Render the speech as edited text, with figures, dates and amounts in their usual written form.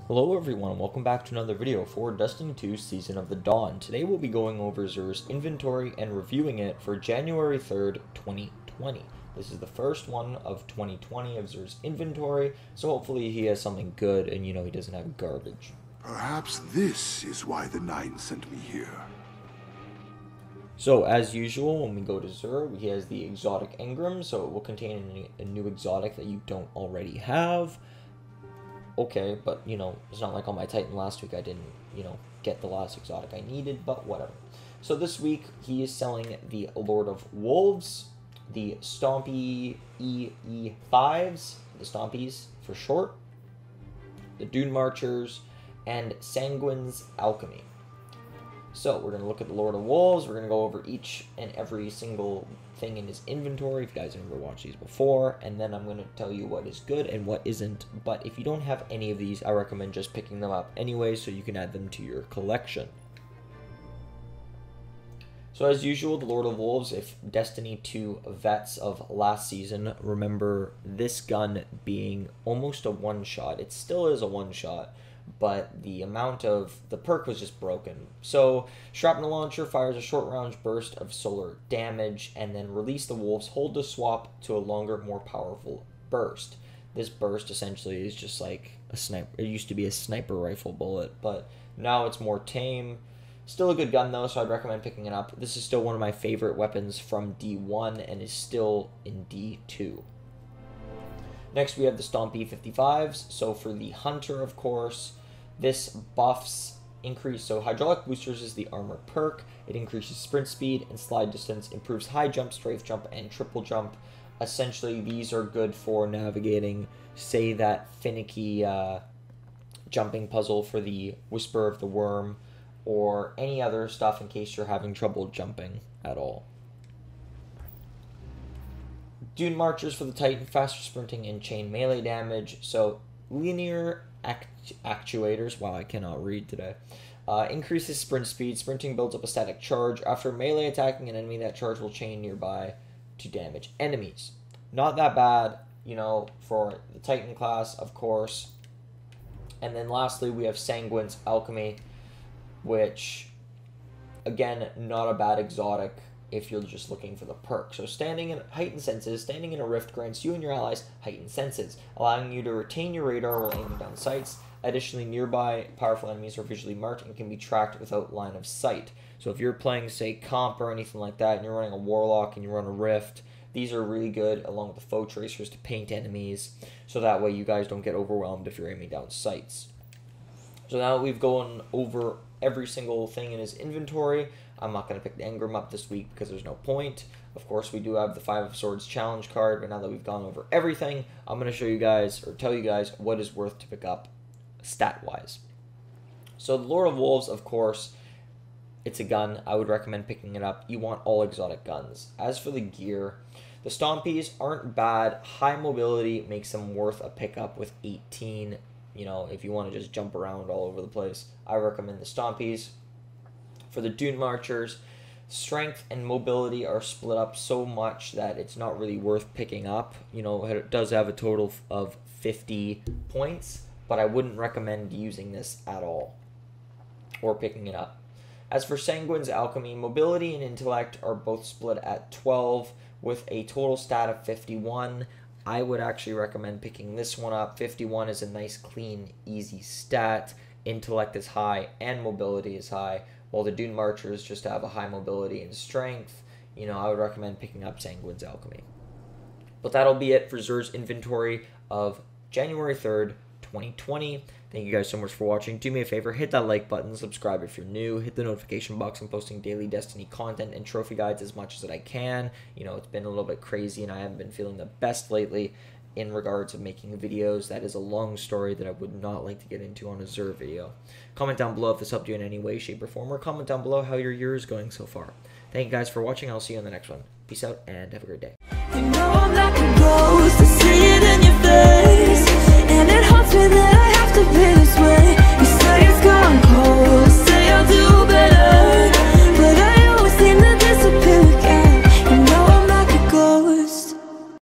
Hello everyone, welcome back to another video for Destiny 2 Season of the Dawn. Today we'll be going over Xur's inventory and reviewing it for January 3rd, 2020. This is the first one of 2020 of Xur's inventory, so hopefully he has something good and he doesn't have garbage. Perhaps this is why the Nine sent me here. So as usual, when we go to Xur, he has the exotic engram, so it will contain a new exotic that you don't already have. Okay, but, it's not like on my Titan last week I didn't, get the last exotic I needed, but whatever. So this week, he is selling the Lord of Wolves, the Stompy EE5s, the Stompies for short, the Dune Marchers, and Sanguine's Alchemy. So we're going to look at the Lord of Wolves, we're going to go over each and every single thing in his inventory, if you guys have never watched these before, and then I'm going to tell you what is good and what isn't. But if you don't have any of these, I recommend just picking them up anyway so you can add them to your collection. So as usual, the Lord of Wolves, if Destiny 2 vets of last season remember this gun being almost a one-shot. It still is a one-shot, but the perk was just broken. So Shrapnel Launcher fires a short range burst of solar damage, and then release the wolves, hold to swap to a longer, more powerful burst. This burst essentially is just like a sniper. It used to be a sniper rifle bullet, but now it's more tame. Still a good gun though, so I'd recommend picking it up. This is still one of my favorite weapons from D1 and is still in D2. Next, we have the Stompy 55s. So for the Hunter, of course, this buffs increase. So Hydraulic Boosters is the armor perk. It increases sprint speed and slide distance, improves high jump, strafe jump, and triple jump. Essentially, these are good for navigating, say, that finicky jumping puzzle for the Whisper of the Worm, or any other stuff in case you're having trouble jumping at all. Dune Marchers for the Titan, faster sprinting and chain melee damage. So linear actuators, wow, I cannot read today, increases sprint speed. Sprinting builds up a static charge. After melee attacking an enemy, that charge will chain nearby to damage enemies. Not that bad, for the Titan class, of course. And then lastly, we have Sanguine's Alchemy, which, again, not a bad exotic if you're just looking for the perk. So standing in heightened senses, standing in a rift grants you and your allies heightened senses, allowing you to retain your radar while aiming down sights. Additionally, nearby powerful enemies are visually marked and can be tracked without line of sight. So if you're playing, say, comp or anything like that, and you're running a warlock and you run a rift, these are really good along with the foe tracers to paint enemies, so that way you guys don't get overwhelmed if you're aiming down sights. So now that we've gone over every single thing in his inventory, I'm not going to pick the engram up this week because there's no point. Of course, we do have the Five of Swords challenge card, but now that we've gone over everything, I'm going to show you guys, or tell you guys, what is worth to pick up stat-wise. So the Lord of Wolves, of course, it's a gun. I would recommend picking it up. You want all exotic guns. As for the gear, the Stompies aren't bad. High mobility makes them worth a pickup with 18. If you want to just jump around all over the place, I recommend the Stompies. For the Dune Marchers, strength and mobility are split up so much that it's not really worth picking up. It does have a total of 50 points, but I wouldn't recommend using this at all or picking it up. As for Sanguine's Alchemy, mobility and intellect are both split at 12 with a total stat of 51. I would actually recommend picking this one up. 51 is a nice, clean, easy stat. Intellect is high and mobility is high, while the Dune Marchers just have a high mobility and strength. I would recommend picking up Sanguine's Alchemy. But that'll be it for Xur's inventory of January 3rd, 2020. Thank you guys so much for watching. Do me a favor, hit that like button, subscribe if you're new, hit the notification box. I'm posting daily Destiny content and trophy guides as much as I can. It's been a little bit crazy and I haven't been feeling the best lately in regards of making videos. That is a long story that I would not like to get into on a Xur video. Comment down below if this helped you in any way, shape, or form, or comment down below how your year is going so far. Thank you guys for watching. I'll see you on the next one. Peace out and have a great day.